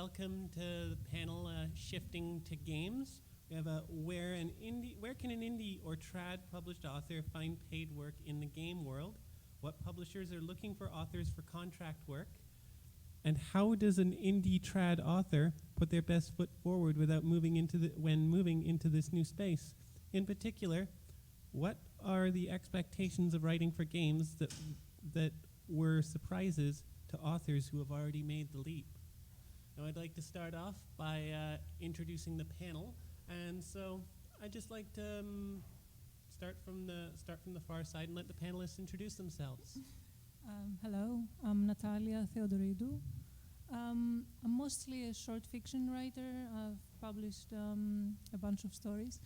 welcome to the panel Shifting to Games. We have where can an indie or trad published author find paid work in the game world? What publishers are looking for authors for contract work? And how does an indie trad author put their best foot forward without moving into this new space? In particular, what are the expectations of writing for games that were surprises to authors who have already made the leap? Now, I'd like to start off by introducing the panel, and so I'd just like to start from the far side and let the panelists introduce themselves. Hello, I'm Natalia Theodoridou. I'm mostly a short fiction writer. I've published a bunch of stories.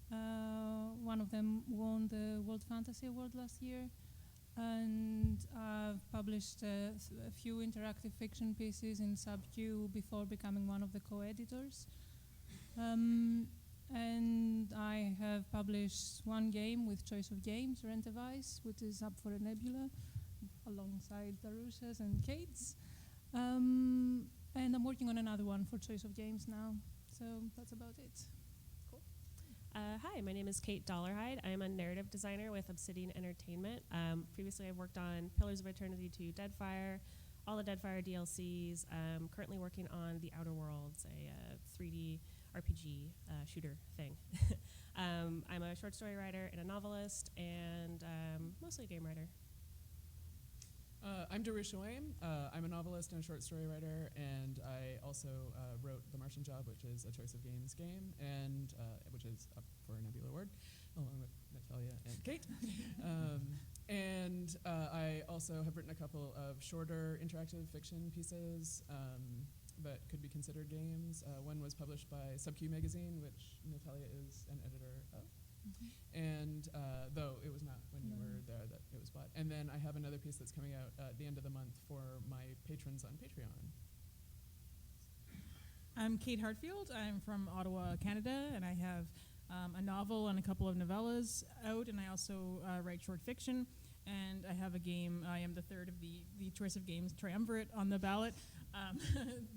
One of them won the World Fantasy Award last year, and I've published a few interactive fiction pieces in Sub-Q before becoming one of the co-editors. And I have published one game with Choice of Games, Rent a Vice, which is up for a Nebula, alongside Darusha's and Kate's. And I'm working on another one for Choice of Games now. So that's about it. Cool. Hi, my name is Kate Dollarhide. I'm a narrative designer with Obsidian Entertainment. Previously, I've worked on Pillars of Eternity 2, Deadfire, all the Deadfire DLCs. Currently working on The Outer Worlds, a 3D RPG shooter thing. I'm a short story writer and a novelist, and mostly a game writer. I'm Darusha Wayne. I'm a novelist and a short story writer, and I also wrote The Martian Job, which is a Choice of Games game, and which is up for a Nebula Award, along with Natalia and Kate. And I also have written a couple of shorter interactive fiction pieces that could be considered games. One was published by Sub-Q magazine, which Natalia is an editor of. Mm-hmm. And though it was not when you were there that it was bought. And then I have another piece that's coming out at the end of the month for my patrons on Patreon. I'm Kate Hartfield. I'm from Ottawa, Canada, and I have a novel and a couple of novellas out, and I also write short fiction. And I have a game. I am the third of the Choice of Games triumvirate on the ballot.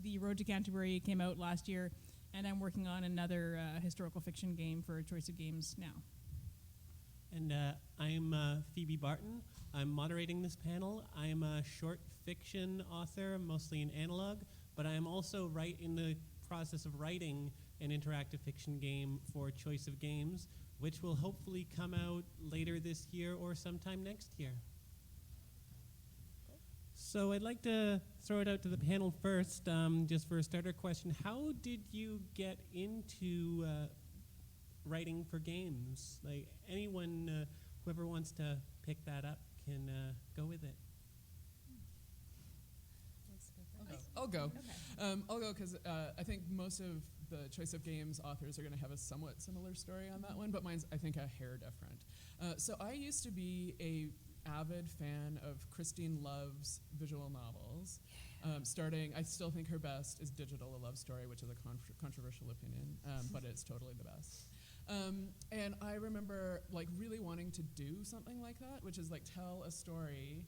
The Road to Canterbury came out last year, and I'm working on another historical fiction game for Choice of Games now. And I'm Phoebe Barton. I'm moderating this panel. I'm a short fiction author, mostly in analog, but I'm also in the process of writing an interactive fiction game for Choice of Games, which will hopefully come out later this year or sometime next year. So I'd like to throw it out to the panel first, just for a starter question. How did you get into writing for games? Like anyone, whoever wants to pick that up can go with it. I'll go. Okay. I'll go because I think most of the Choice of Games authors are going to have a somewhat similar story on that one, but mine's, I think, a hair different. So I used to be a avid fan of Christine Love's visual novels. I still think her best is Digital: A Love Story, which is a controversial opinion, but it's totally the best. And I remember really wanting to do something like that, which is tell a story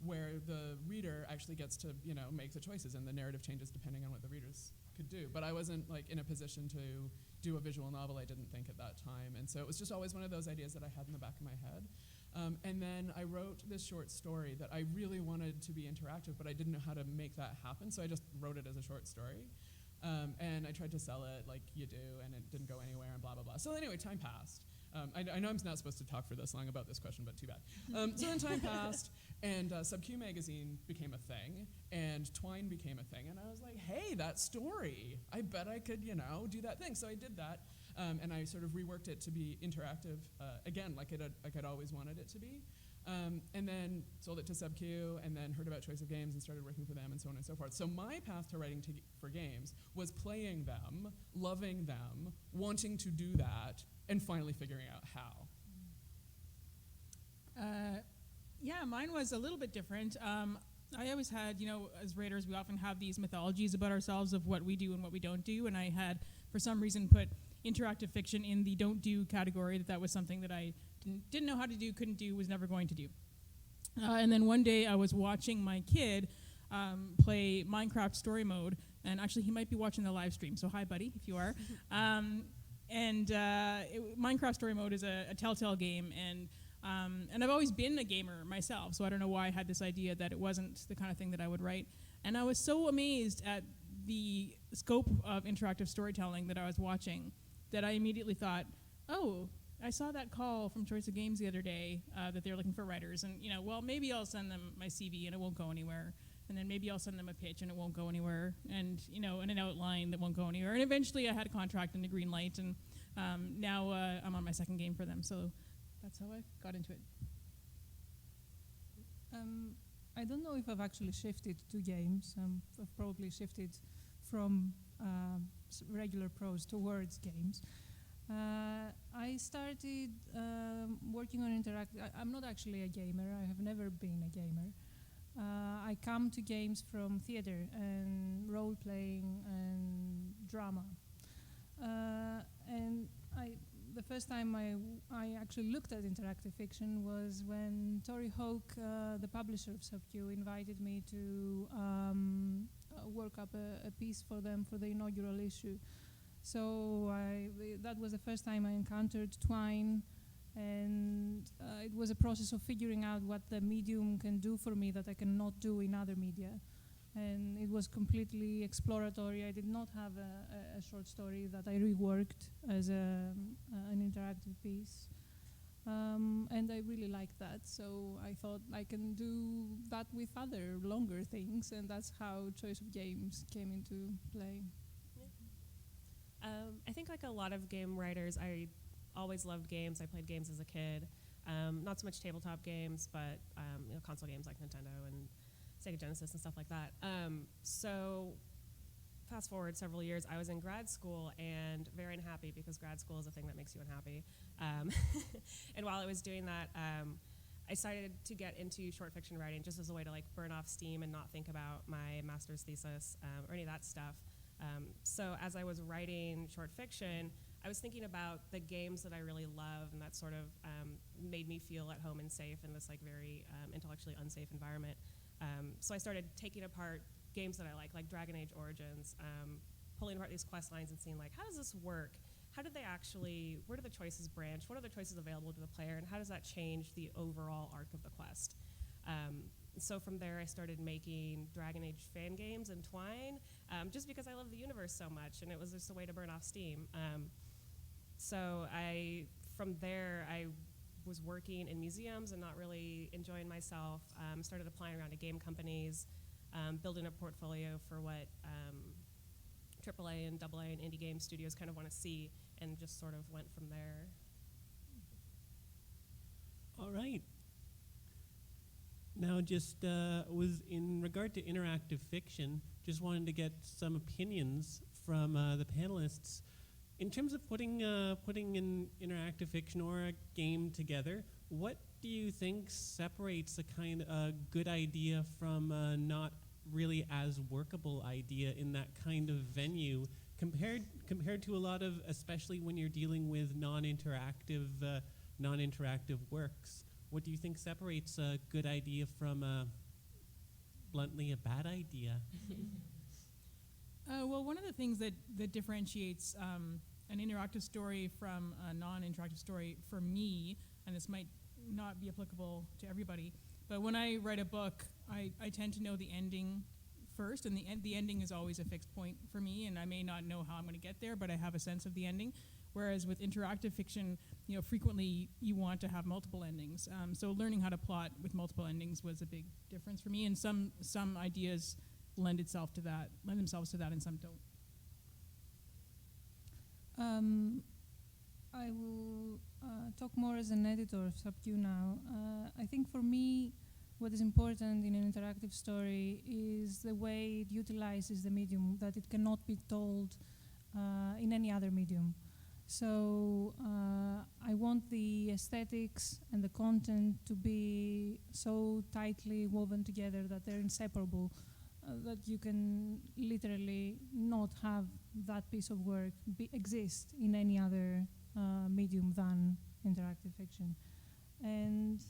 where the reader actually gets to make the choices, and the narrative changes depending on what the readers could do. But I wasn't in a position to do a visual novel, I didn't think at that time, and so it was just always one of those ideas that I had in the back of my head. And then I wrote this short story that I really wanted to be interactive, but I didn't know how to make that happen, so I just wrote it as a short story. And I tried to sell it like you do, and it didn't go anywhere, and blah, blah, blah. So anyway, time passed. I know I'm not supposed to talk for this long about this question, but too bad. So then time passed, and Sub-Q magazine became a thing, and Twine became a thing, and I was like, hey, that story, I bet I could, do that thing. So I did that. And I sort of reworked it to be interactive, again, like I'd always wanted it to be. And then sold it to Sub-Q, and then heard about Choice of Games and started working for them, and so on and so forth. So my path to writing for games was playing them, loving them, wanting to do that, and finally figuring out how. Yeah, mine was a little bit different. I always had, as writers, we often have these mythologies about ourselves of what we do and what we don't do, and I had, for some reason, put interactive fiction in the don't do category, that was something that I didn't know how to do, couldn't do, was never going to do. And then one day I was watching my kid play Minecraft story mode, And actually, he might be watching the live stream, so hi, buddy, if you are. Minecraft Story Mode is a Telltale game, and I've always been a gamer myself, so I don't know why I had this idea that it wasn't the kind of thing that I would write. And I was so amazed at the scope of interactive storytelling that I was watching that I immediately thought, oh, I saw that call from Choice of Games the other day that they're looking for writers, and well, maybe I'll send them my CV and it won't go anywhere. And then maybe I'll send them a pitch and it won't go anywhere, and and an outline that won't go anywhere. And eventually I had a contract and a green light, and now I'm on my second game for them. So that's how I got into it. I don't know if I've actually shifted to games. I've probably shifted from regular prose towards games. I started working on interactive. I'm not actually a gamer. I have never been a gamer. I come to games from theater and role-playing and drama. And the first time I actually looked at interactive fiction was when Tori Hoke, the publisher of SubQ, invited me to work up a piece for them for the inaugural issue. So that was the first time I encountered Twine, and it was a process of figuring out what the medium can do for me that I cannot do in other media. And it was completely exploratory. I did not have a short story that I reworked as an interactive piece. And I really liked that, so I thought I can do that with other longer things, and that's how Choice of Games came into play. I think like a lot of game writers, I always loved games. I played games as a kid. Not so much tabletop games, but console games like Nintendo and Sega Genesis and stuff like that. So fast forward several years, I was in grad school and very unhappy because grad school is a thing that makes you unhappy. And while I was doing that, I started to get into short fiction writing just as a way to like burn off steam and not think about my master's thesis or any of that stuff. So as I was writing short fiction, I was thinking about the games that I really love, and that sort of made me feel at home and safe in this like very intellectually unsafe environment. So I started taking apart games that I like Dragon Age Origins, pulling apart these quest lines and seeing like, how does this work? How did they actually, where do the choices branch? What are the choices available to the player, and how does that change the overall arc of the quest? So from there, I started making Dragon Age fan games and Twine, just because I love the universe so much, and it was just a way to burn off steam. So from there, I was working in museums and not really enjoying myself. Started applying around to game companies, building a portfolio for what AAA and AA and indie game studios kind of want to see, and just sort of went from there. All right. Now, just was in regard to interactive fiction, just wanted to get some opinions from the panelists. In terms of putting an interactive fiction or a game together, what do you think separates a kind of good idea from a not really as workable idea in that kind of venue, compared to a lot of, especially when you're dealing with non-interactive works? What do you think separates a good idea from bluntly a bad idea? Well, one of the things that differentiates an interactive story from a non-interactive story for me, and this might not be applicable to everybody, but when I write a book, I tend to know the ending first, and the ending is always a fixed point for me, and I may not know how I'm going to get there, but I have a sense of the ending. Whereas with interactive fiction, frequently you want to have multiple endings. So learning how to plot with multiple endings was a big difference for me, and some ideas lend themselves to that, and some don't. I will talk more as an editor of SubQ now. I think for me, what is important in an interactive story is the way it utilizes the medium, that it cannot be told in any other medium. So I want the aesthetics and the content to be so tightly woven together that they're inseparable, that you can literally not have that piece of work exist in any other medium than interactive fiction. And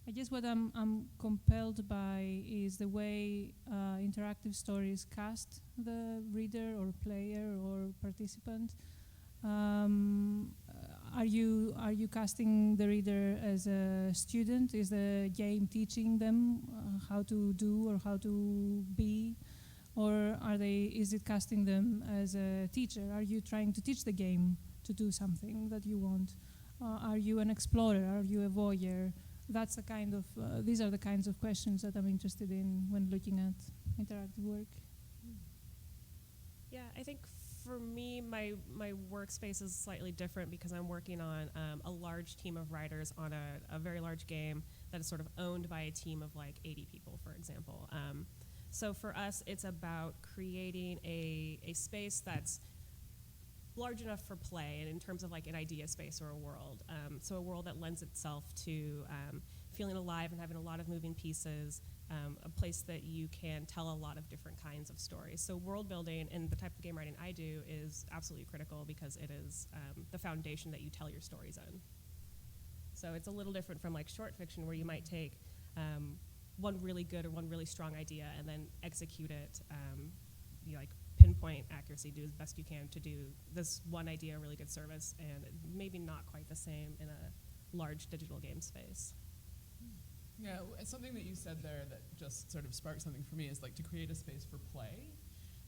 I guess what I'm compelled by is the way interactive stories cast the reader or player or participant. Are you casting the reader as a student? Is the game teaching them how to do or how to be, or is it casting them as a teacher? Are you trying to teach the game to do something that you want? Are you an explorer? Are you a voyeur? That's the kind of these are the kinds of questions that I'm interested in when looking at interactive work. Yeah, I think for me, my workspace is slightly different because I'm working on a large team of writers on a very large game that is sort of owned by a team of like 80 people, for example. So for us, it's about creating a space that's large enough for play, and in terms of like an idea space or a world. So a world that lends itself to feeling alive and having a lot of moving pieces, a place that you can tell a lot of different kinds of stories. So world building and the type of game writing I do is absolutely critical because it is the foundation that you tell your stories in. So it's a little different from like short fiction where you might take one really good or one really strong idea and then execute it, like pinpoint accuracy, do as best you can to do this one idea a really good service, and maybe not quite the same in a large digital game space. Yeah, something that you said there that just sort of sparked something for me is like to create a space for play.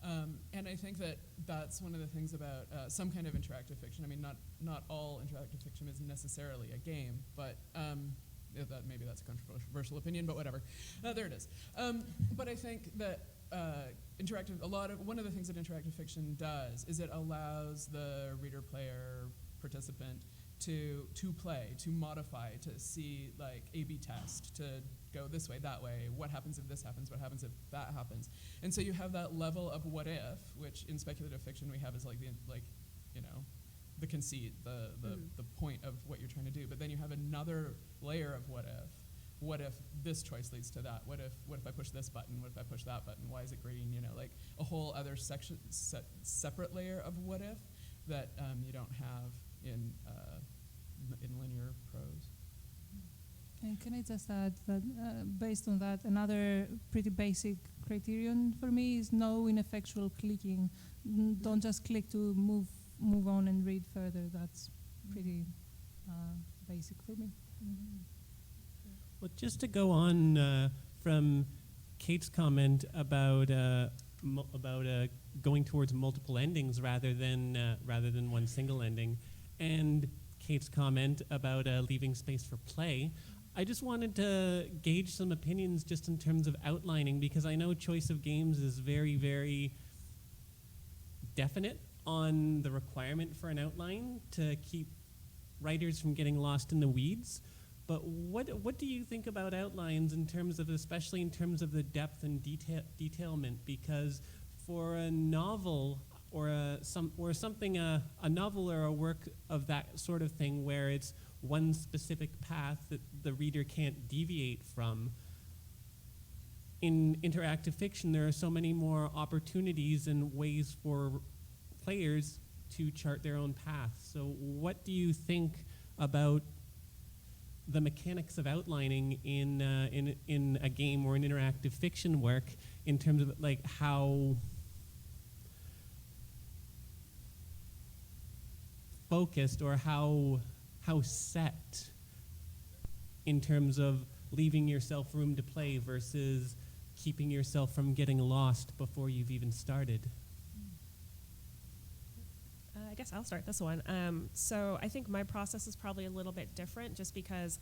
And I think that that's one of the things about some kind of interactive fiction. I mean, not all interactive fiction is necessarily a game, but maybe that's a controversial opinion, but whatever. There it is. But I think that one of the things that interactive fiction does is it allows the reader, player, participant to play, to modify, to see like A/B test, to go this way, that way. What happens if this happens? What happens if that happens? And so you have that level of what if, which in speculative fiction we have as like the conceit, the point of what you're trying to do. But then you have another layer of what if. What if this choice leads to that? What if I push this button? What if I push that button? Why is it green? Like a whole other separate layer of what if that you don't have in linear prose. And can I just add that based on that, another pretty basic criterion for me is no ineffectual clicking. Don't just click to move on and read further. That's pretty basic for me. Mm-hmm. Well, just to go on from Kate's comment about going towards multiple endings rather than one single ending, and Kate's comment about leaving space for play, I just wanted to gauge some opinions just in terms of outlining, because I know choice of games is very, very definite on the requirement for an outline to keep writers from getting lost in the weeds. But what do you think about outlines in terms of, especially in terms of the depth and detailment? Because for a novel or a novel or a work of that sort of thing where it's one specific path that the reader can't deviate from, in interactive fiction there are so many more opportunities and ways for players to chart their own path. So what do you think about the mechanics of outlining in a game or an interactive fiction work, in terms of like how focused or how set in terms of leaving yourself room to play versus keeping yourself from getting lost before you've even started? I guess I'll start this one. So I think my process is probably a little bit different, just because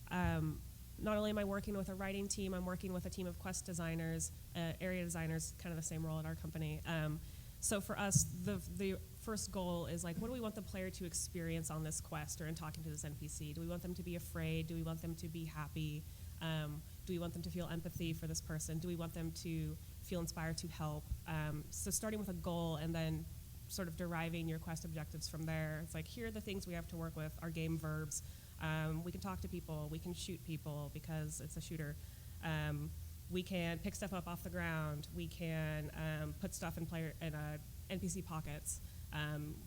not only am I working with a writing team, I'm working with a team of quest designers, area designers, kind of the same role at our company. So for us, the first goal is like, what do we want the player to experience on this quest or in talking to this NPC? Do we want them to be afraid? Do we want them to be happy? Do we want them to feel empathy for this person? Do we want them to feel inspired to help? So starting with a goal and then sort of deriving your quest objectives from there. It's like, here are the things we have to work with, our game verbs. We can talk to people, we can shoot people because it's a shooter. We can pick stuff up off the ground, we can put stuff in NPC pockets.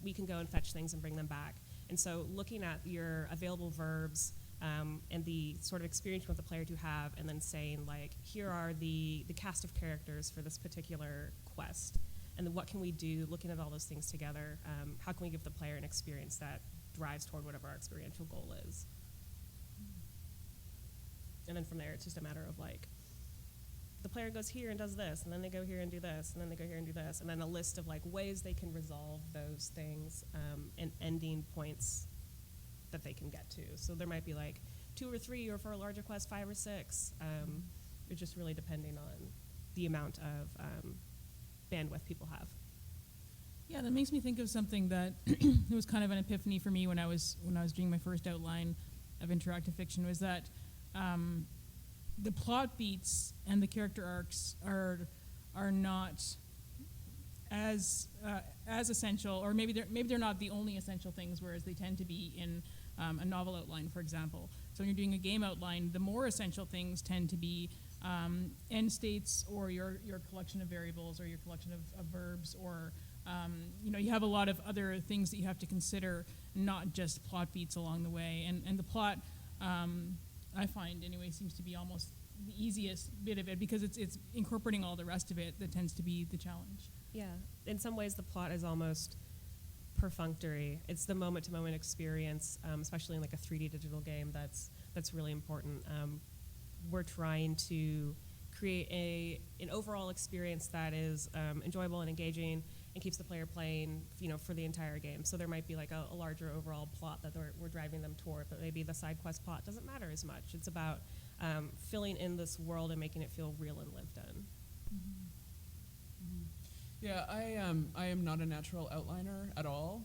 We can go and fetch things and bring them back. And so looking at your available verbs, and the sort of experience you want the player to have, and then saying, like, here are the cast of characters for this particular quest, and then what can we do, looking at all those things together, how can we give the player an experience that drives toward whatever our experiential goal is. And then from there, it's just a matter of, like, the player goes here and does this, and then they go here and do this, and then they go here and do this, and then a list of, like, ways they can resolve those things, and ending points that they can get to. So there might be, like, 2 or 3, or for a larger quest, 5 or 6. It's just really depending on the amount of bandwidth people have. Yeah, that makes me think of something that it was kind of an epiphany for me when I was doing my first outline of interactive fiction, was that the plot beats and the character arcs are not as essential, or maybe they're not the only essential things, whereas they tend to be in a novel outline, for example. So when you're doing a game outline, the more essential things tend to be end states, or your collection of variables, or your collection of verbs, or you have a lot of other things that you have to consider, not just plot beats along the way. And the plot, I find anyway, seems to be almost the easiest bit of it, because it's incorporating all the rest of it that tends to be the challenge. Yeah, in some ways the plot is almost perfunctory. It's the moment-to-moment experience, especially in, like, a 3D digital game, that's really important. We're trying to create an overall experience that is enjoyable and engaging and keeps the player playing, for the entire game. So there might be, like, a larger overall plot that we're driving them toward, but maybe the side quest plot doesn't matter as much. It's about filling in this world and making it feel real and lived in. Yeah, I am not a natural outliner at all.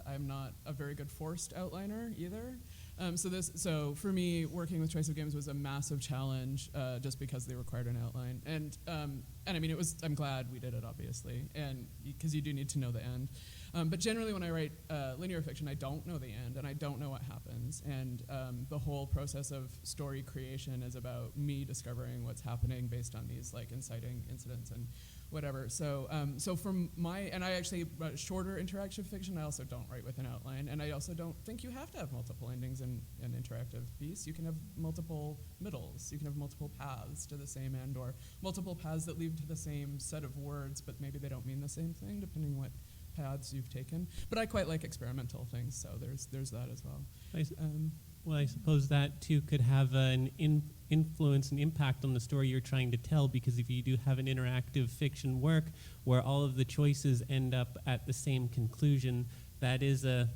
I'm not a very good forced outliner either. So for me, working with Choice of Games was a massive challenge, just because they required an outline. And I mean, I'm glad we did it, obviously, and because you do need to know the end. But generally, when I write linear fiction, I don't know the end, and I don't know what happens. And the whole process of story creation is about me discovering what's happening based on these, like, inciting incidents and whatever. So from and I actually write shorter interactive fiction. I also don't write with an outline, and I also don't think you have to have multiple endings in an interactive piece. You can have multiple middles. You can have multiple paths to the same end, or multiple paths that lead to the same set of words, but maybe they don't mean the same thing, depending what paths you've taken. But I quite like experimental things, so there's that as well. Well, I suppose that too could have an influence and impact on the story you're trying to tell, because if you do have an interactive fiction work where all of the choices end up at the same conclusion, that is a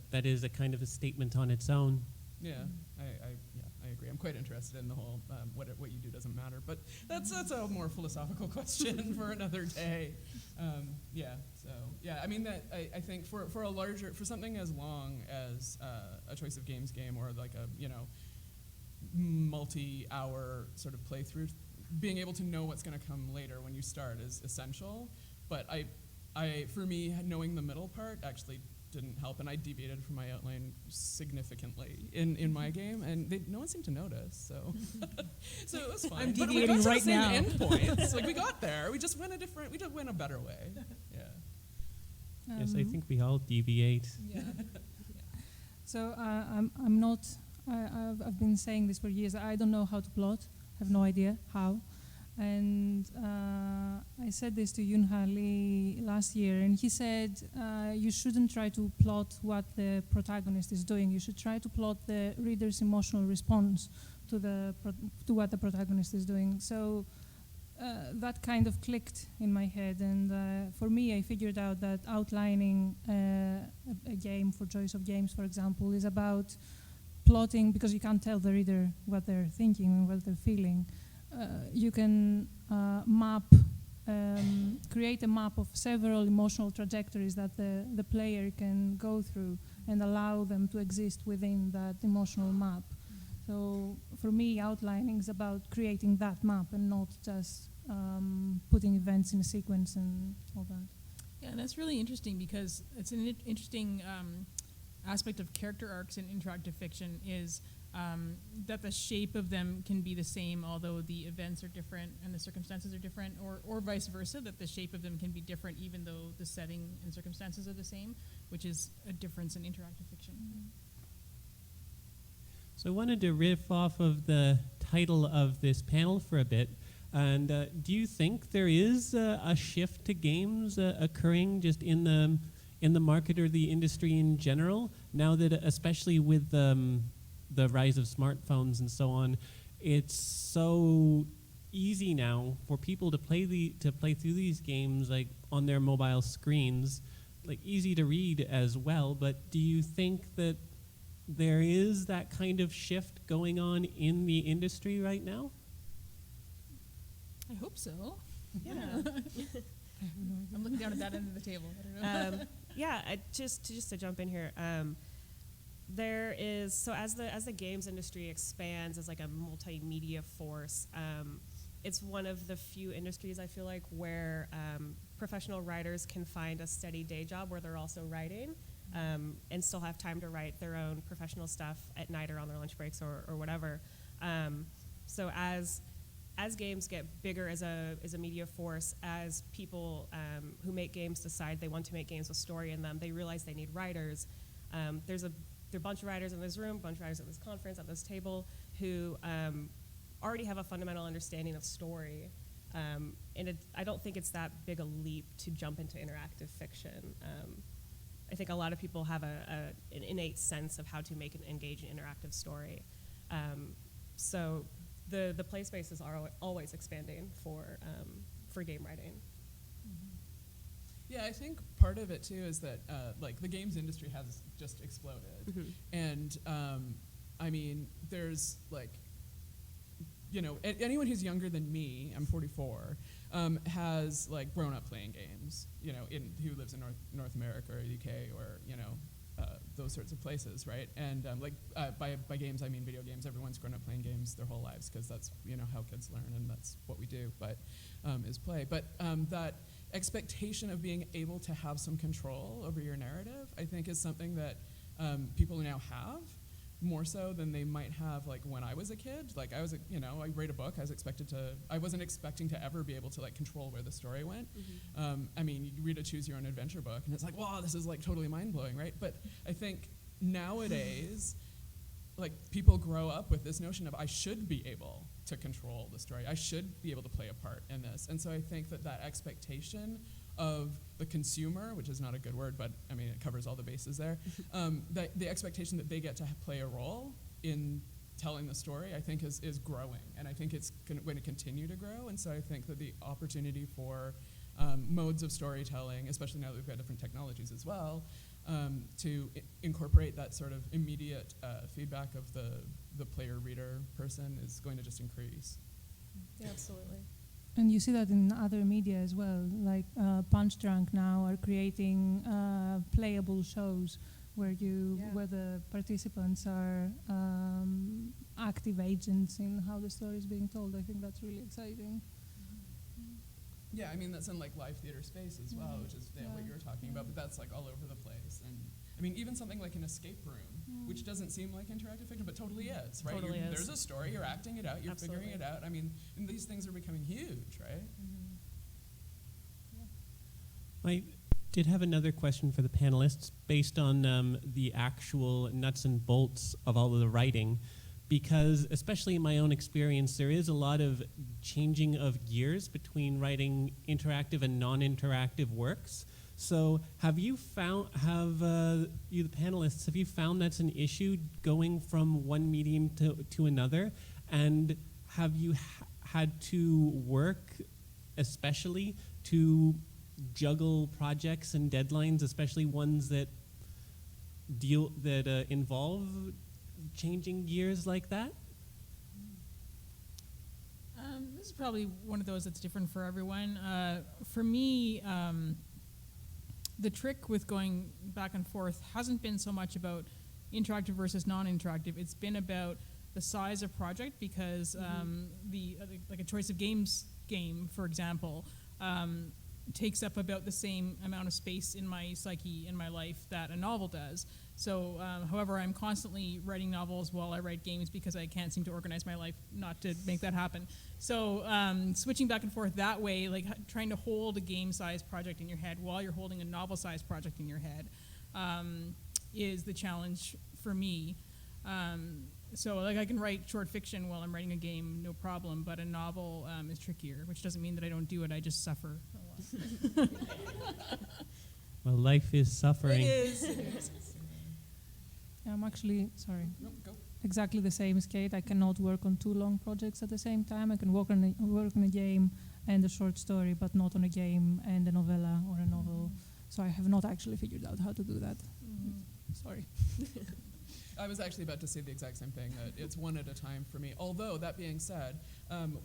kind of a statement on its own. Yeah, I agree. I'm quite interested in the whole what you do doesn't matter, but that's a more philosophical question for another day. I mean, that I think for something as long as a Choice of Games game, or like a multi-hour sort of playthrough, being able to know what's going to come later when you start is essential. But for me, knowing the middle part actually didn't help, and I deviated from my outline significantly in my game, and no one seemed to notice. So it was fine. I'm But deviating we got right to the now. same endpoints. Like, we got there. We just went a better way. Yeah. Yes, I think we all deviate. Yeah. So I'm not. I've been saying this for years. I don't know how to plot. I have no idea how. And I said this to Yunha Lee last year, and he said you shouldn't try to plot what the protagonist is doing. You should try to plot the reader's emotional response to what the protagonist is doing. So that kind of clicked in my head, and for me, I figured out that outlining a game for Choice of Games, for example, is about plotting, because you can't tell the reader what they're thinking and what they're feeling. You can create a map of several emotional trajectories that the player can go through, and allow them to exist within that emotional map. So for me, outlining is about creating that map, and not just putting events in a sequence and all that. Yeah, and that's really interesting, because it's an interesting aspect of character arcs in interactive fiction is that the shape of them can be the same, although the events are different and the circumstances are different, or vice versa, that the shape of them can be different even though the setting and circumstances are the same, which is a difference in interactive fiction. So I wanted to riff off of the title of this panel for a bit. And do you think there is a shift to games occurring just in the market or the industry in general, now that, especially with the rise of smartphones and so on, it's so easy now for people to play through these games like on their mobile screens, like easy to read as well. But do you think that there is that kind of shift going on in the industry right now? I hope so. Yeah. I'm looking down at that end of the table. I don't know. Yeah, just to jump in here, there is, so as the games industry expands as like a multimedia force, it's one of the few industries I feel like where professional writers can find a steady day job where they're also writing, and still have time to write their own professional stuff at night or on their lunch breaks or whatever. So as games get bigger as a media force, as people who make games decide they want to make games with story in them, they realize they need writers. There are a bunch of writers in this room, a bunch of writers at this conference, at this table, who already have a fundamental understanding of story. And I don't think it's that big a leap to jump into interactive fiction. I think a lot of people have an innate sense of how to make an engaging interactive story. So the play spaces are always expanding for game writing. Yeah, I think part of it too is that like the games industry has just exploded, and I mean, there's like, you know, anyone who's younger than me, I'm 44, has like grown up playing games, you know, who lives in North America or UK or, you know, those sorts of places, right? And by games, I mean video games. Everyone's grown up playing games their whole lives because that's, you know, how kids learn and that's what we do, but is play. But that expectation of being able to have some control over your narrative, I think, is something that people now have more so than they might have like when I was a kid. Like I was, you know, I read a book. I wasn't expecting to ever be able to like control where the story went. I mean, you read a choose your own adventure book and it's like, wow, this is like totally mind blowing, right? But I think nowadays, like people grow up with this notion of I should be able to control the story. I should be able to play a part in this. And so I think that expectation of the consumer, which is not a good word, but I mean, it covers all the bases there, that the expectation that they get to play a role in telling the story, I think is growing. And I think it's going to continue to grow. And so I think that the opportunity for modes of storytelling, especially now that we've got different technologies as well, to incorporate that sort of immediate feedback of the player, reader, person is going to just increase. Yeah, absolutely. And you see that in other media as well, like Punch Drunk now are creating playable shows where the participants are active agents in how the story is being told. I think that's really exciting. Yeah, I mean, that's in like live theater space as well, which is what you were talking about, but that's like all over the place. And I mean, even something like an escape room, which doesn't seem like interactive fiction, but totally is, right? Totally is. There's a story, you're acting it out, you're Absolutely. figuring it out. I mean, and these things are becoming huge, right? I did have another question for the panelists based on the actual nuts and bolts of all of the writing, because especially in my own experience, there is a lot of changing of gears between writing interactive and non-interactive works. So you the panelists, have you found that's an issue going from one medium to another? And have you had to work especially to juggle projects and deadlines, especially ones that involve changing gears like that? This is probably one of those that's different for everyone. For me, the trick with going back and forth hasn't been so much about interactive versus non-interactive. It's been about the size of project, because like a choice of games game, for example, takes up about the same amount of space in my psyche, in my life, that a novel does. So, however, I'm constantly writing novels while I write games because I can't seem to organize my life not to make that happen. So, switching back and forth that way, like trying to hold a game-sized project in your head while you're holding a novel-sized project in your head, is the challenge for me. So like I can write short fiction while I'm writing a game, no problem. But a novel is trickier, which doesn't mean that I don't do it. I just suffer a lot. Well, life is suffering. It is. I'm actually, sorry, No, go. exactly the same as Kate. I cannot work on two long projects at the same time. I can work on a game and a short story, but not on a game and a novella or a novel. So I have not actually figured out how to do that. Sorry. I was actually about to say the exact same thing, that it's one at a time for me. Although, that being said,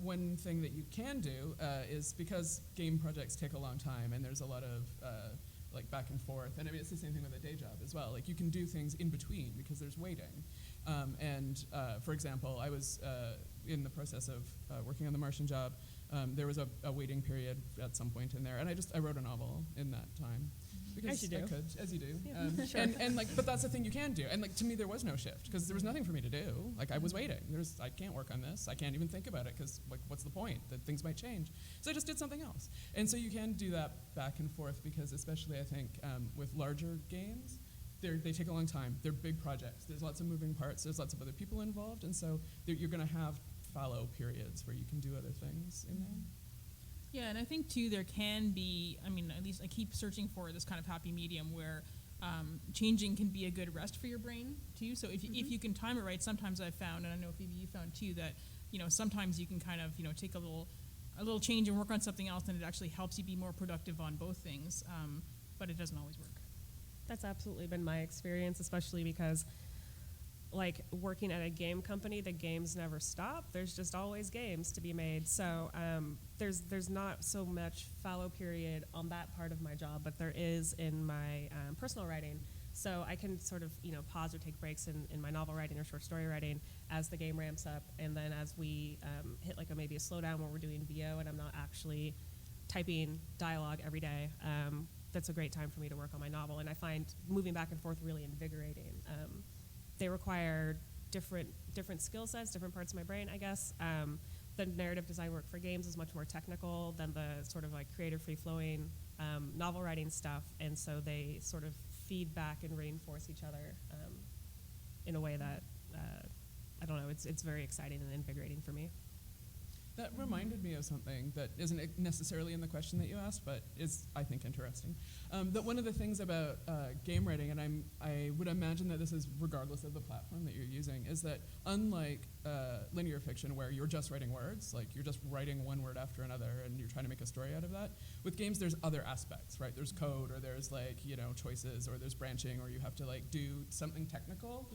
one thing that you can do is, because game projects take a long time and there's a lot of like back and forth, and I mean, it's the same thing with a day job as well. Like, you can do things in between because there's waiting. For example, I was in the process of working on the Martian job. There was a waiting period at some point in there, and I wrote a novel in that time. Because As you do. I could, as you do. Yeah, sure. And like, but that's the thing you can do. And like, to me, there was no shift because there was nothing for me to do. Like, I was waiting. I can't work on this. I can't even think about it because like, what's the point? That things might change. So I just did something else. And so you can do that back and forth because, especially I think with larger games, they take a long time. They're big projects. There's lots of moving parts. There's lots of other people involved, and so you're going to have fallow periods where you can do other things in there. Yeah, and I think too there can be, I mean, at least I keep searching for this kind of happy medium where changing can be a good rest for your brain too. So if you can time it right, sometimes I've found, and I know Phoebe you found too, that sometimes you can kind of take a little change and work on something else, and it actually helps you be more productive on both things. But it doesn't always work. That's absolutely been my experience, especially because, like, working at a game company, the games never stop. There's just always games to be made. So there's not so much fallow period on that part of my job, but there is in my personal writing. So I can sort of pause or take breaks in my novel writing or short story writing as the game ramps up, and then as we hit like maybe a slowdown where we're doing VO and I'm not actually typing dialogue every day. That's a great time for me to work on my novel, and I find moving back and forth really invigorating. They require different skill sets, different parts of my brain, I guess. The narrative design work for games is much more technical than the sort of like creative, free-flowing novel writing stuff, and so they sort of feed back and reinforce each other in a way that, I don't know, it's very exciting and invigorating for me. That reminded me of something that isn't necessarily in the question that you asked, but is, I think, interesting. That one of the things about game writing, and I would imagine that this is regardless of the platform that you're using, is that unlike linear fiction where you're just writing words, like you're just writing one word after another and you're trying to make a story out of that, with games there's other aspects, right? There's code, or there's like, choices, or there's branching, or you have to like do something technical,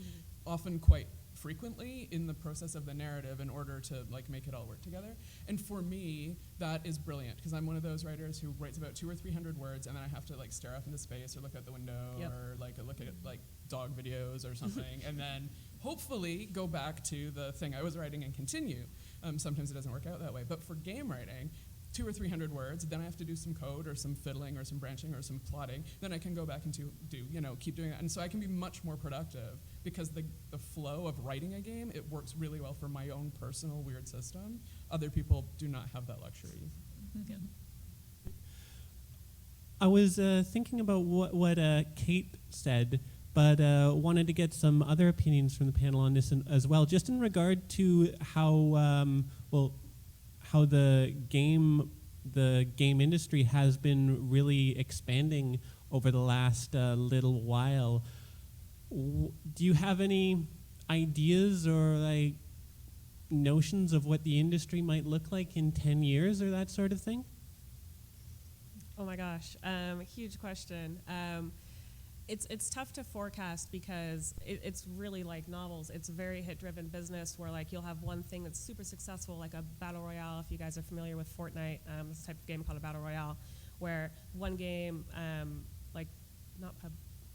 often quite frequently in the process of the narrative in order to like make it all work together. And for me, that is brilliant because I'm one of those writers who writes about 200 or 300 words, and then I have to like stare off into space or look out the window or like look at like dog videos or something, and then hopefully go back to the thing I was writing and continue. Sometimes it doesn't work out that way, but for game writing, 200 or 300 words, then I have to do some code or some fiddling or some branching or some plotting, then I can go back and keep doing it. And so I can be much more productive because the flow of writing a game, it works really well for my own personal weird system. Other people do not have that luxury. Yeah. I was thinking about what Kate said, but wanted to get some other opinions from the panel on this as well, just in regard to how how the game industry has been really expanding over the last little while. Do you have any ideas or like notions of what the industry might look like in 10 years or that sort of thing? Oh my gosh, huge question. It's tough to forecast because it's really like novels. It's a very hit-driven business where like you'll have one thing that's super successful, like a battle royale. If you guys are familiar with Fortnite, this type of game called a battle royale, where one game, like not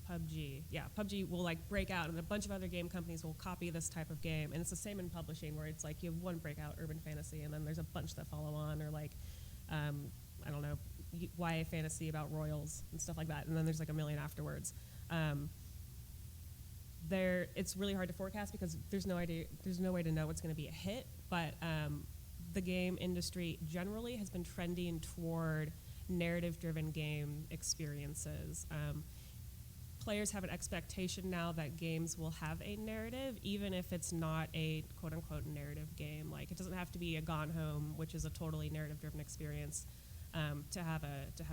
PUBG, PUBG will like break out, and a bunch of other game companies will copy this type of game. And it's the same in publishing, where it's like you have one breakout urban fantasy, and then there's a bunch that follow on, or like I don't know, YA fantasy about royals and stuff like that, and then there's like a million afterwards. It's really hard to forecast because there's no way to know what's going to be a hit, but the game industry generally has been trending toward narrative-driven game experiences. players have an expectation now that games will have a narrative, even if it's not a quote-unquote narrative game. Like, it doesn't have to be a Gone Home, which is a totally narrative-driven experience, to have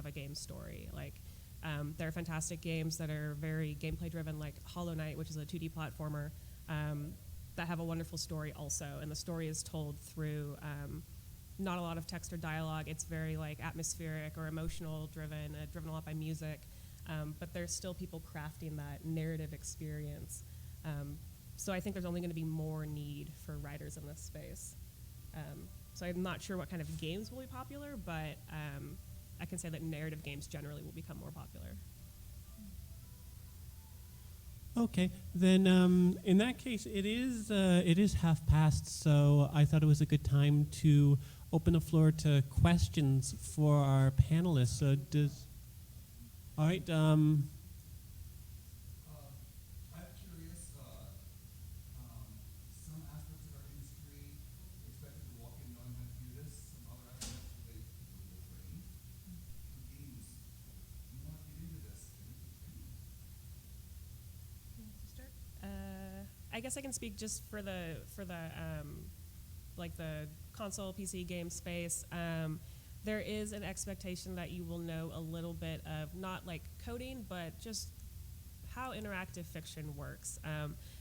a game story. Like, there are fantastic games that are very gameplay-driven, like Hollow Knight, which is a 2D platformer, that have a wonderful story also, and the story is told through not a lot of text or dialogue. It's very like atmospheric or emotional driven, driven a lot by music. But there's still people crafting that narrative experience. So I think there's only going to be more need for writers in this space. So I'm not sure what kind of games will be popular, but I can say that narrative games generally will become more popular. Okay, then in that case, it is half past, so I thought it was a good time to open the floor to questions for our panelists. So all right. I'm curious, some aspects of our industry expected to walk in knowing how to do this, some other aspects they will train. Games, you want to get into this. I guess I can speak just for the like the console PC game space. There is an expectation that you will know a little bit of not like coding, but just how interactive fiction works.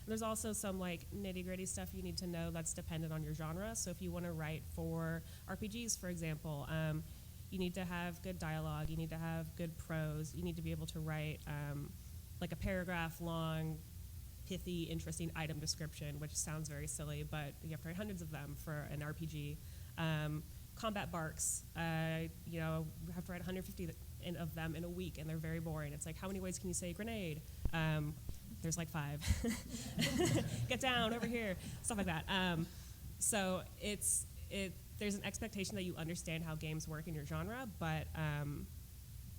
There's also some like nitty-gritty stuff you need to know that's dependent on your genre. So if you want to write for RPGs, for example, you need to have good dialogue, you need to have good prose, you need to be able to write like a paragraph long, pithy, interesting item description, which sounds very silly, but you have to write hundreds of them for an RPG. Combat barks, you know, we have to write 150 of them in a week, and they're very boring. It's like, how many ways can you say grenade? There's like 5. Get down over here, stuff like that. So there's an expectation that you understand how games work in your genre, but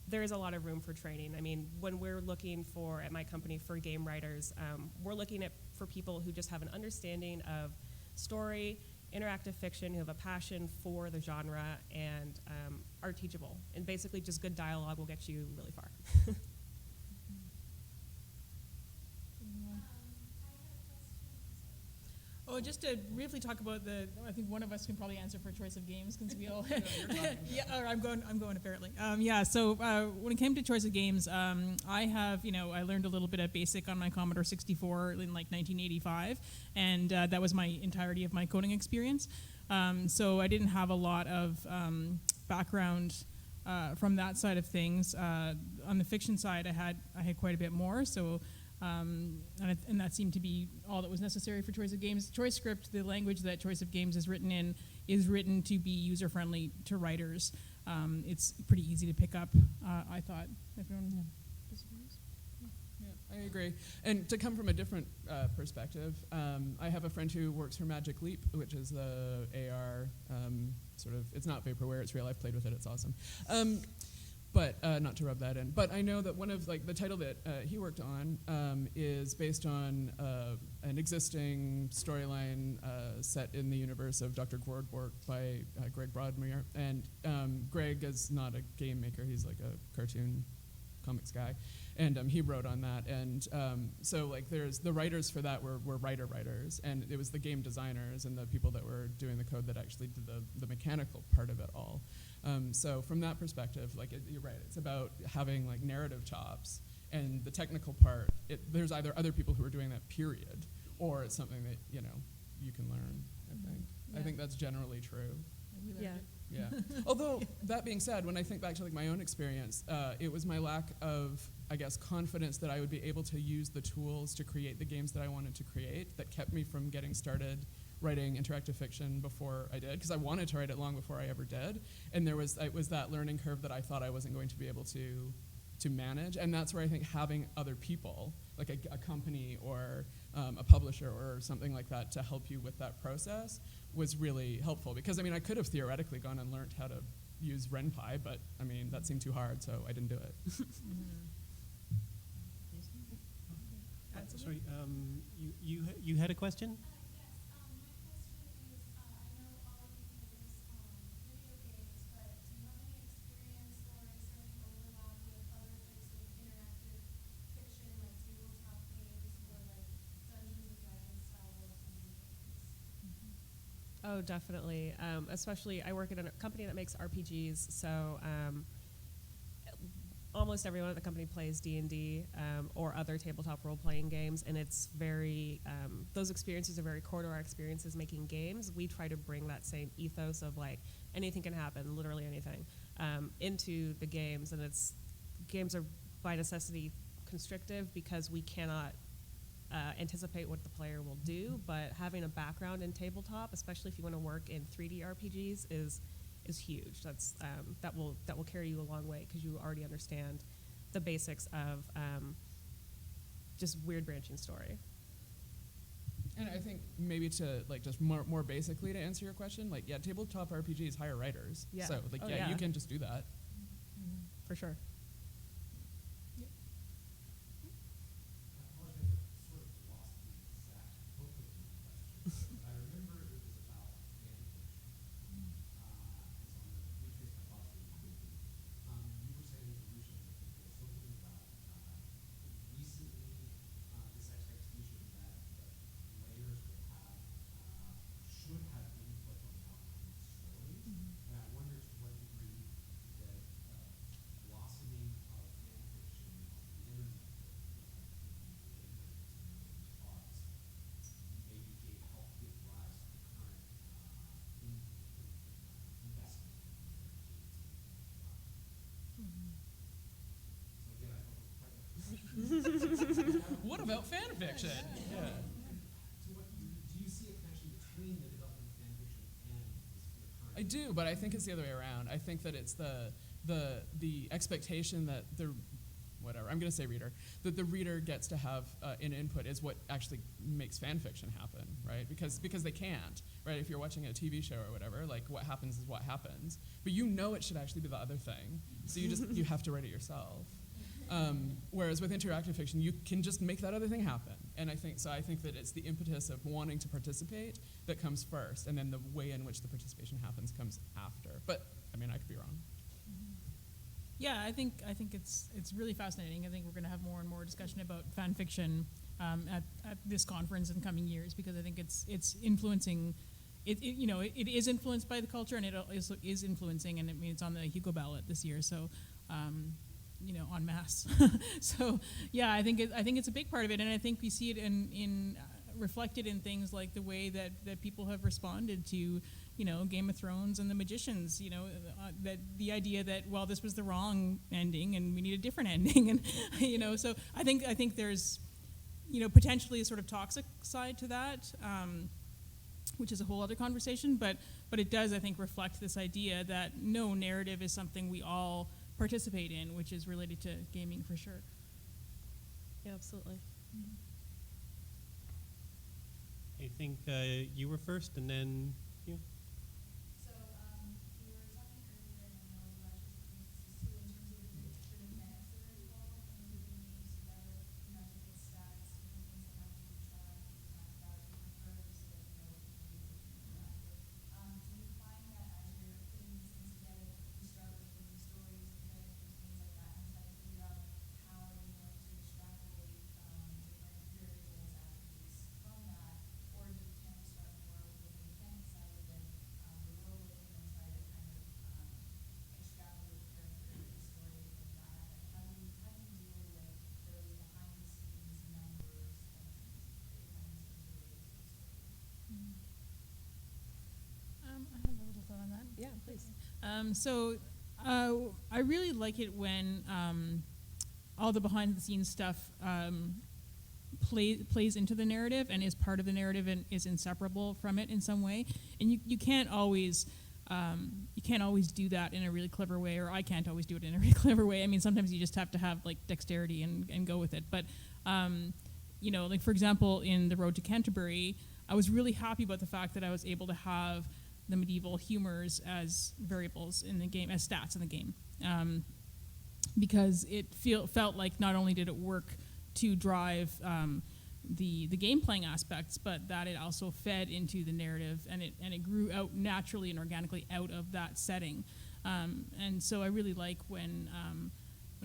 there is a lot of room for training. I mean, when we're looking for, at my company, for game writers, we're looking for people who just have an understanding of story, interactive fiction, who have a passion for the genre, and are teachable. And basically, just good dialogue will get you really far. Oh, just to briefly talk about I think one of us can probably answer for choice of games, since we all. Yeah, or I'm going apparently. So when it came to choice of games, I have, I learned a little bit of BASIC on my Commodore 64 in like 1985, and that was my entirety of my coding experience. So I didn't have a lot of background from that side of things. On the fiction side, I had quite a bit more. So. And that seemed to be all that was necessary for Choice of Games. Choice Script, the language that Choice of Games is written in, is written to be user-friendly to writers. It's pretty easy to pick up, I thought. Everyone disagrees? Yeah, I agree. And to come from a different perspective, I have a friend who works for Magic Leap, which is the AR it's not vaporware, it's real. I've played with it, it's awesome. But not to rub that in. But I know that one of the title that he worked on is based on an existing storyline set in the universe of Dr. Gordborg by Greg Broadmeyer. And Greg is not a game maker; he's like a cartoon comics guy, and he wrote on that. And there's the writers for that were writers, and it was the game designers and the people that were doing the code that actually did the mechanical part of it all. So from that perspective, you're right, it's about having narrative chops, and the technical part, there's either other people who are doing that, period, or it's something that you can learn, I think. Yeah. I think that's generally true. We learned Yeah. it. Yeah. Although, that being said, when I think back to my own experience, it was my lack of, I guess, confidence that I would be able to use the tools to create the games that I wanted to create that kept me from getting started writing interactive fiction before I did, because I wanted to write it long before I ever did. And it was that learning curve that I thought I wasn't going to be able to manage. And that's where I think having other people, like a company or a publisher or something like that, to help you with that process was really helpful. Because I could have theoretically gone and learned how to use RenPy, but that seemed too hard, so I didn't do it. Sorry, you had a question? Oh, definitely. Especially, I work at a company that makes RPGs, so almost everyone at the company plays D&D or other tabletop role-playing games, and it's very, those experiences are very core to our experiences making games. We try to bring that same ethos of like, anything can happen, literally anything, into the games, and games are by necessity constrictive because we cannot anticipate what the player will do, but having a background in tabletop, especially if you want to work in 3D RPGs, is huge. That's that will carry you a long way because you already understand the basics of just weird branching story. And I think maybe to like just more basically to answer your question, like tabletop RPGs hire writers. Yeah. So like Oh, yeah, yeah. you can just do that. For sure. I apologize, I sort of lost the exact hook of my question. I remember it was about fan fiction. And so I'm going to retrace my thoughts really quickly. You were saying evolution, I think there was something about recently this expectation that players will have, should have input on the outcome of stories. And I wonder to what degree that blossoming of fan fiction on the internet maybe help give rise to the current investment in So again, I don't know quite what the question is. What about fan fiction? Yeah. To what degree do you see a connection between the development of fan fiction and the current? I do, but I think it's the other way around. I think that it's the expectation that I'm going to say reader, that the reader gets to have an input is what actually makes fan fiction happen, right? Because they can't, right? If you're watching a TV show or whatever, like what happens is what happens, but you know it should actually be the other thing, so you have to write it yourself. Whereas with interactive fiction, you can just make that other thing happen, and I think that it's the impetus of wanting to participate that comes first, and then the way in which the participation happens comes after. But I mean, I could be wrong. Yeah, I think it's really fascinating. I think we're going to have more and more discussion about fan fiction at this conference in coming years, because I think it's influencing. It is influenced by the culture, and it is influencing. And I mean, it's on the Hugo ballot this year, so en masse. So yeah, I think it's a big part of it, and I think we see it in reflected in things like the way that people have responded to Game of Thrones and The Magicians, that the idea that, well, this was the wrong ending and we need a different ending, and so I think there's potentially a sort of toxic side to that, which is a whole other conversation, but it does, I think, reflect this idea that no, narrative is something we all participate in, which is related to gaming for sure. Yeah, absolutely. I think you were first, and then you. So you were talking earlier, and I know Elijah was too, in terms of the mechanics that are involved in moving games together, different stats, different things that have to be tracked, about different verbs that interactive. Do you find that as you're putting these things together, you start with the stories, the characters, things like that, and try to figure out how are you going to extrapolate different variables, attributes from that, or do you tend to start more with the mechanic side of it, the world building, and try to kind of extrapolate character and story from that? How do you deal with those behind the scenes numbers and behind the scenes related to the story? I have a little thought on that. Yeah, please. I really like it when all the behind-the-scenes stuff plays into the narrative and is part of the narrative and is inseparable from it in some way. And you can't always do that in a really clever way, or I can't always do it in a really clever way. I mean, sometimes you just have to have like dexterity and go with it. But like for example, in The Road to Canterbury, I was really happy about the fact that I was able to have the medieval humors as variables in the game, as stats in the game, because it felt like not only did it work to drive the game playing aspects, but that it also fed into the narrative, and it grew out naturally and organically out of that setting. And so I really like when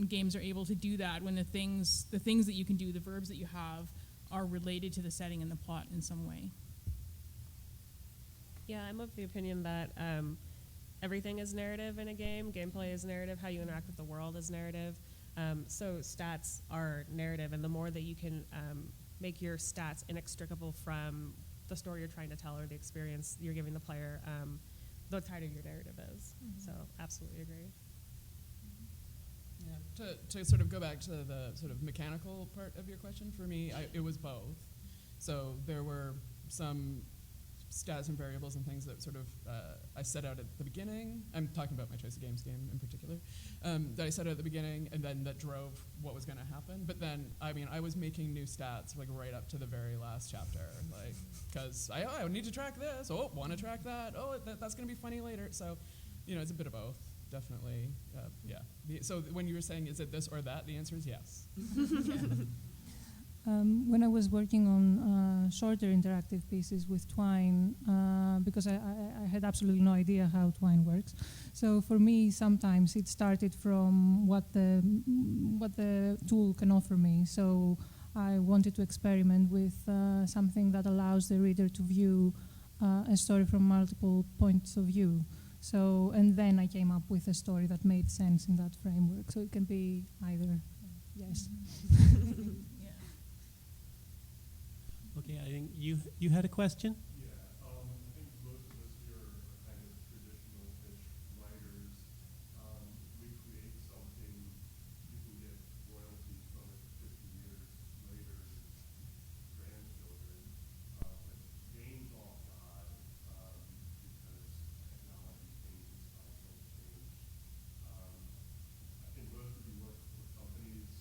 games are able to do that, when the things that you can do, the verbs that you have, are related to the setting and the plot in some way. Yeah, I'm of the opinion that everything is narrative in a game. Gameplay is narrative. How you interact with the world is narrative. So stats are narrative, and the more that you can make your stats inextricable from the story you're trying to tell or the experience you're giving the player, the tighter your narrative is. So absolutely agree. Yeah. To sort of go back to the sort of mechanical part of your question, for me, it was both. So there were some stats and variables and things that sort of I set out at the beginning. I'm talking about my Choice of Games game in particular, that I set out at the beginning, and then that drove what was going to happen. But then, I mean, I was making new stats like right up to the very last chapter, like because I need to track this. Oh, want to track that. Oh, that's going to be funny later. So, it's a bit of both, definitely. Yeah. So when you were saying, is it this or that? The answer is yes. When I was working on shorter interactive pieces with Twine, because I had absolutely no idea how Twine works, so for me sometimes it started from what the tool can offer me. So I wanted to experiment with something that allows the reader to view a story from multiple points of view. So, and then I came up with a story that made sense in that framework. So it can be either, yes. Okay, I think you had a question? Yeah, I think most of us here are kind of traditional-ish writers. We create something, you can get royalties from it 50 years later, grandchildren. But games all die because technology changes, content change. I think most of you work for companies,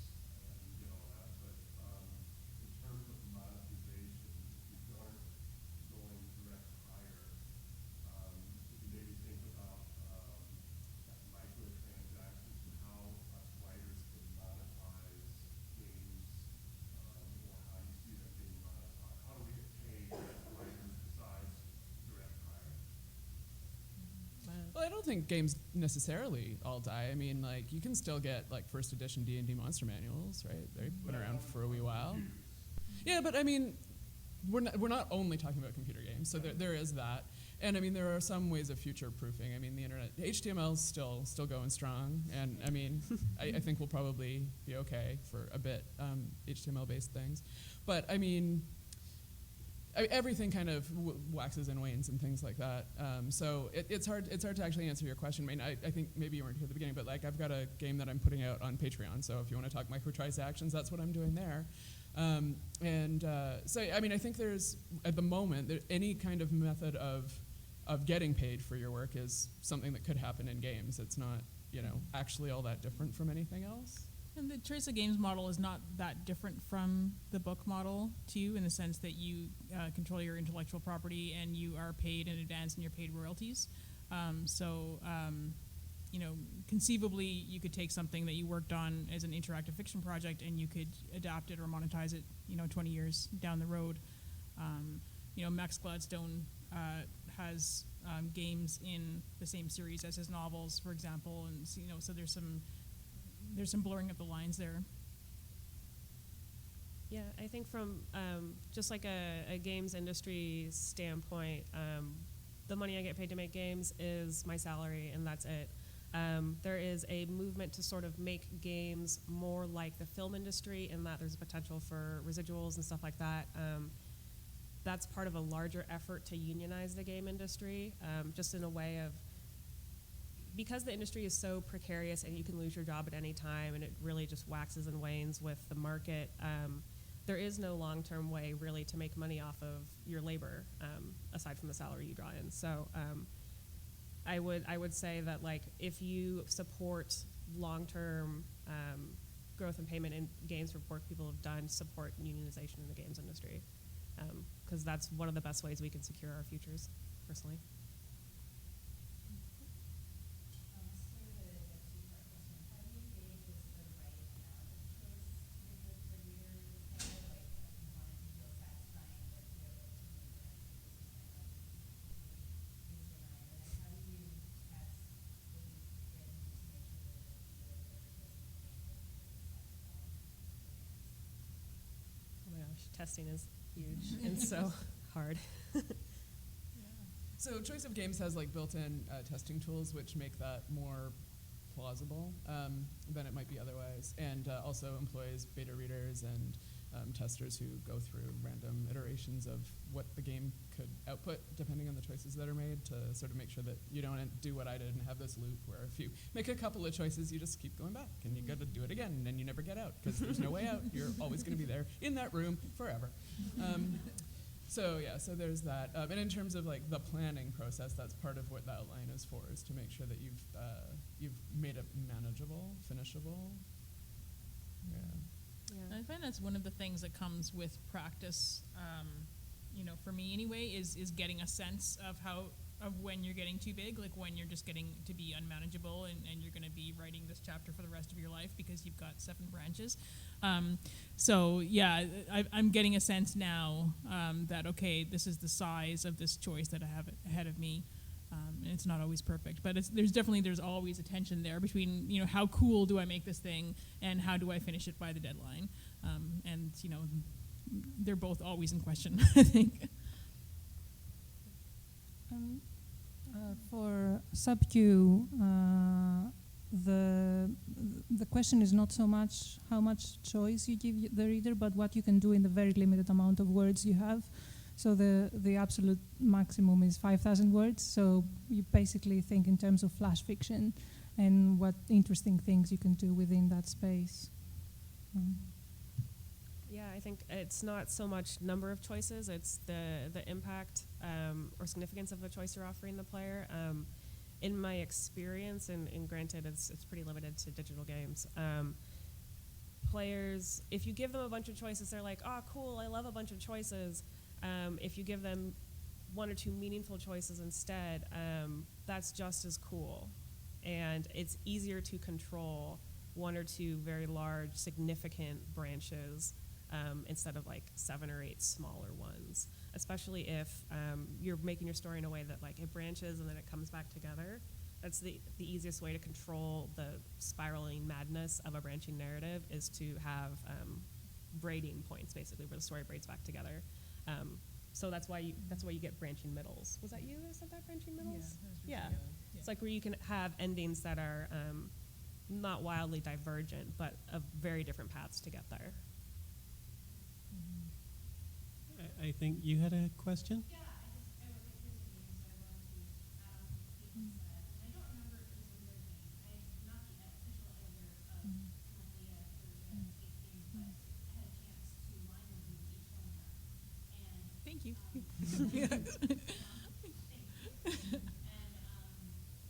you get all that, but in terms of monetization, if you aren't going direct hire, if you maybe think about microtransactions and how us writers can monetize games, or how you see them being monetized. How do we get paid as writers besides direct hire? Well, I don't think games necessarily all die. I mean, like, you can still get like first edition D&D monster manuals, right? They've been around for a wee while. Yeah, but I mean, we're not only talking about computer games, so there is that. And I mean, there are some ways of future proofing. I mean, the internet, HTML is still going strong, and I mean, I think we'll probably be okay for a bit, HTML based things. But I mean, everything kind of waxes and wanes and things like that. So it's hard to actually answer your question. I mean, I think maybe you weren't here at the beginning, but like I've got a game that I'm putting out on Patreon. So if you want to talk microtransactions, that's what I'm doing there. So I mean, I think there's at the moment any kind of method of getting paid for your work is something that could happen in games. It's not actually all that different from anything else. And the Choice of Games model is not that different from the book model, too, in the sense that you control your intellectual property and you are paid in advance and you're paid royalties. Conceivably, you could take something that you worked on as an interactive fiction project and you could adapt it or monetize it, 20 years down the road. Max Gladstone has games in the same series as his novels, for example, and so there's some blurring of the lines there. Yeah, I think from just like a games industry standpoint, the money I get paid to make games is my salary, and that's it. There is a movement to sort of make games more like the film industry in that there's a potential for residuals and stuff like that. That's part of a larger effort to unionize the game industry, just in a way of, because the industry is so precarious and you can lose your job at any time and it really just waxes and wanes with the market, there is no long-term way really to make money off of your labor, aside from the salary you draw in. So I would say that, like, if you support long-term growth and payment in games for work people have done, support unionization in the games industry, because that's one of the best ways we can secure our futures, personally. Testing is huge and so hard. So Choice of Games has like built-in testing tools which make that more plausible than it might be otherwise, and also employs beta readers and testers who go through random iterations of what the game could output depending on the choices that are made to sort of make sure that you don't do what I did and have this loop where if you make a couple of choices, you just keep going back and you got to do it again and you never get out because there's no way out. You're always going to be there in that room forever. So there's that. And in terms of like the planning process, that's part of what that line is for, is to make sure that you've made it manageable, finishable. Yeah. Yeah. I find that's one of the things that comes with practice. For me anyway, is getting a sense of when you're getting too big, like when you're just getting to be unmanageable and you're going to be writing this chapter for the rest of your life because you've got 7 branches. I'm getting a sense now that, okay, this is the size of this choice that I have ahead of me. And it's not always perfect, but there's always a tension there between, how cool do I make this thing and how do I finish it by the deadline? They're both always in question, I think. For sub-Q, the question is not so much how much choice you give the reader, but what you can do in the very limited amount of words you have. So the absolute maximum is 5,000 words. So you basically think in terms of flash fiction and what interesting things you can do within that space. Yeah, I think it's not so much number of choices, it's the impact or significance of the choice you're offering the player. In my experience, and granted it's pretty limited to digital games, players, if you give them a bunch of choices, they're like, oh, cool, I love a bunch of choices. If you give them 1 or 2 meaningful choices instead, that's just as cool. And it's easier to control 1 or 2 very large, significant branches instead of like 7 or 8 smaller ones, especially if you're making your story in a way that like it branches and then it comes back together. That's the easiest way to control the spiraling madness of a branching narrative, is to have braiding points, basically, where the story braids back together. So that's why you get branching middles. Was that you that said that, branching middles? Yeah. It's like where you can have endings that are not wildly divergent, but of very different paths to get there. I think you had a question? Yeah, I work at Choice of Games, so I wanted to add on to what Kate said. And I don't remember if this was your game. I'm not the official editor of Nebula version 18, but I had a chance to line review each one of them. And Thank you. thank you. And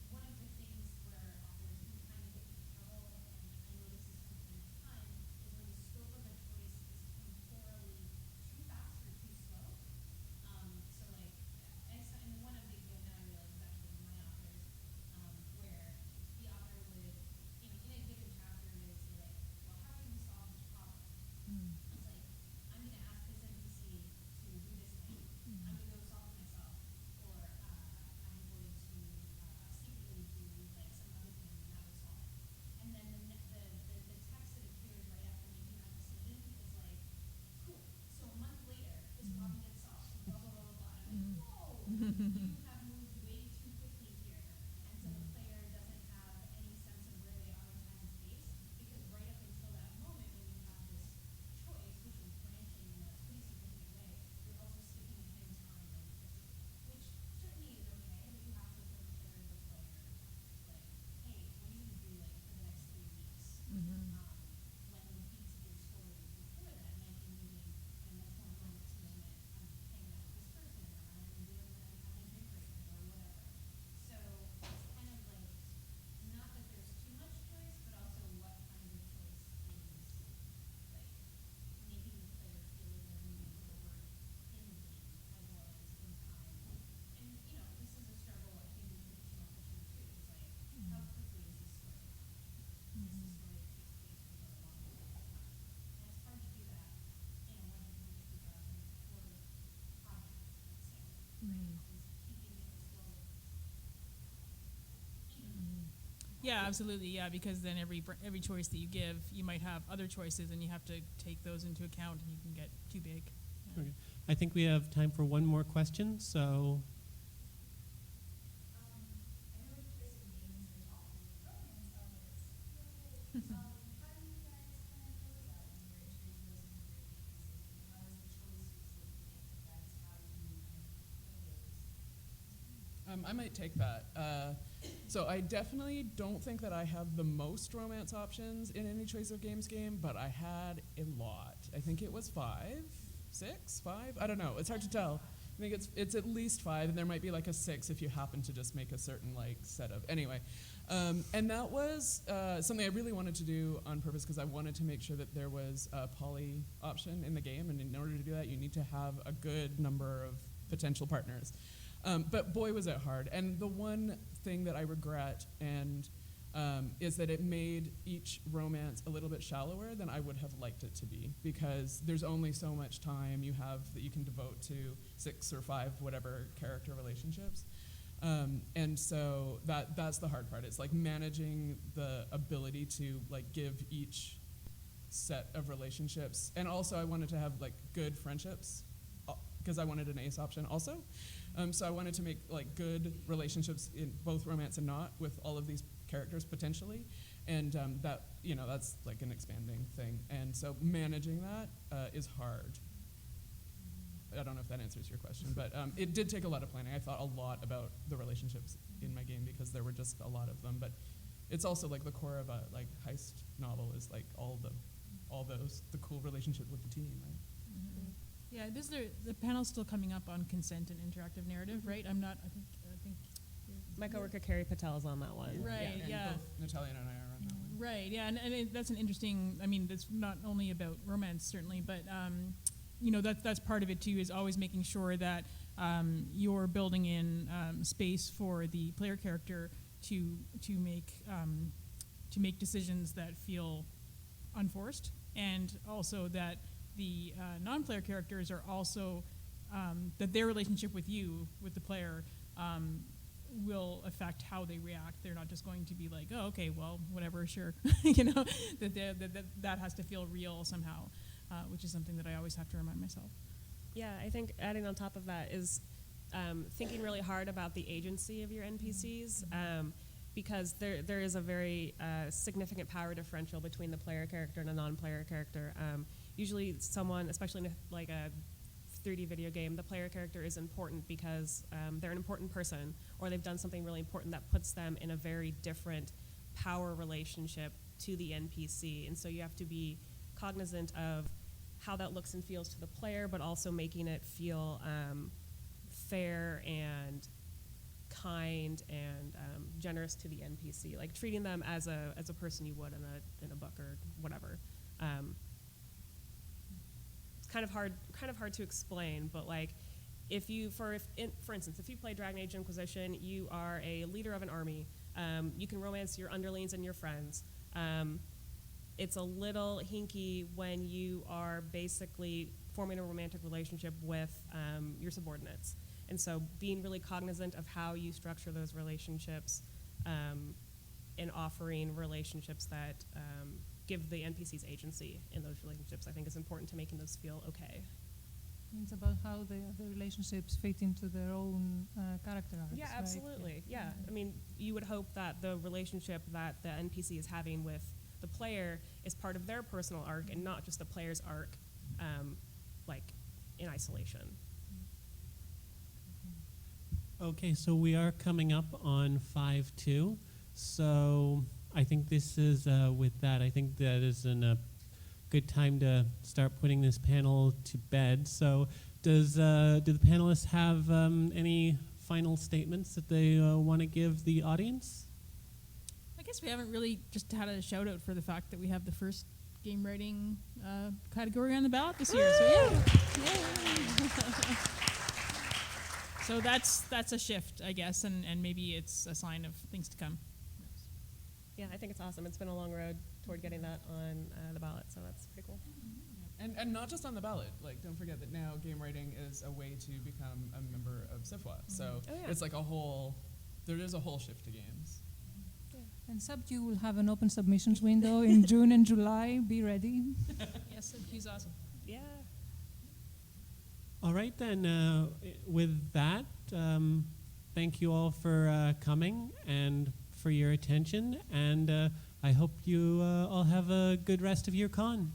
one of the things where authors can kind of get into trouble, and I know this is something at the time, is when the scope of a choice is temporally too fast or too slow. So like, and one of the examples now I realize is actually one of my authors, where the author would, in a given chapter, they would say like, well, how can we solve this problem? It's like, I'm going to ask this NPC to do this thing. I'm going to go solve it myself, or I'm going to secretly do like some other thing and that will solve it. And then the text that appears right after making that decision is like, cool. So a month later, this problem gets solved. Blah blah blah blah blah. And I'm like, whoa, you have moved way too quickly here, and so the player doesn't have any sense of where they are in time and space, because right up until that moment when you have this choice, which is branching in a pretty significant way, you're also skipping ahead in time really quickly, which certainly is okay, but you have to prepare the player, like, hey, what are you going to do like for the next 3 weeks? When the beats of your story before that might be moving in a much more moment to moment. I'm hanging out with this person, or I'm going to do it when I'm having a drink right now, or whatever. So it's kind of like, not that there's too much choice, but also what kind of choice is like making the player feel like they're moving forward in the game as well as in time. And this is a struggle I think in traditional fiction too. It's like, how quickly is this story happening? Is this story that takes place over a long period of time? And it's hard to do that in a 150,000 word project, let's say, right? Is keeping it slow even. Yeah, absolutely. Yeah, because then every choice that you give, you might have other choices, and you have to take those into account, and you can get too big. Yeah. Okay. I think we have time for one more question, so I might take that. So I definitely don't think that I have the most romance options in any Choice of Games game, but I had a lot. I think it was 5, 6, 5. I don't know. It's hard to tell. I think it's at least 5, and there might be like a 6 if you happen to just make a certain like set of. Anyway, and that was something I really wanted to do on purpose because I wanted to make sure that there was a poly option in the game, and in order to do that, you need to have a good number of potential partners. But boy, was it hard. And the one thing that I regret is that it made each romance a little bit shallower than I would have liked it to be, because there's only so much time you have that you can devote to 6 or 5 whatever character relationships. And so that's the hard part. It's like managing the ability to like give each set of relationships. And also I wanted to have like good friendships because I wanted an ace option also. So I wanted to make like good relationships in both romance and not with all of these characters potentially, and that's like an expanding thing. And so managing that is hard. I don't know if that answers your question, but it did take a lot of planning. I thought a lot about the relationships in my game because there were just a lot of them. But it's also like the core of a like heist novel is like all the cool relationship with the team, right? Mm-hmm. Yeah, the panel's still coming up on consent and interactive narrative, right? I think. My coworker Carrie Patel is on that one. Right, And yeah. both Natalia and I are on that one. Right, yeah, and that's an interesting, that's not only about romance, certainly, but, that's part of it, too, is always making sure that you're building in space for the player character to make decisions that feel unforced, and also that the non-player characters are also, that their relationship with you, with the player, will affect how they react. They're not just going to be like, oh, okay, well, whatever, sure. That has to feel real somehow, which is something that I always have to remind myself. Yeah, I think adding on top of that is thinking really hard about the agency of your NPCs, because there is a very significant power differential between the player character and a non-player character. Usually someone, especially in like a 3D video game, the player character is important because they're an important person, or they've done something really important that puts them in a very different power relationship to the NPC. And so you have to be cognizant of how that looks and feels to the player, but also making it feel fair and kind and generous to the NPC, like treating them as a person you would in a book or whatever. It's kind of hard to explain, but like for instance, if you play Dragon Age Inquisition, you are a leader of an army. You can romance your underlings and your friends. It's a little hinky when you are basically forming a romantic relationship with your subordinates. And so being really cognizant of how you structure those relationships and offering relationships that give the NPCs agency in those relationships, I think is important to making those feel okay. It's about how the relationships fit into their own character arcs. Yeah, absolutely. Right? Yeah. I mean, you would hope that the relationship that the NPC is having with the player is part of their personal arc and not just the player's arc, like in isolation. Okay, so we are coming up on 5-2. So I think this is, with that, I think that is a good time to start putting this panel to bed. So do the panelists have any final statements that they want to give the audience? I guess we haven't really just had a shout out for the fact that we have the first game writing category on the ballot this year. So yeah. So that's a shift, I guess, and maybe it's a sign of things to come. Yeah, I think it's awesome. It's been a long road toward getting that on the ballot, so that's pretty cool. And not just on the ballot. Like, don't forget that now game writing is a way to become a member of SIFWA. So it's like there is a whole shift to games. And Subq will have an open submissions window in June and July. Be ready. Yes, Subq's awesome. Yeah. All right, then, with that, thank you all for coming and for your attention, and I hope you all have a good rest of your con.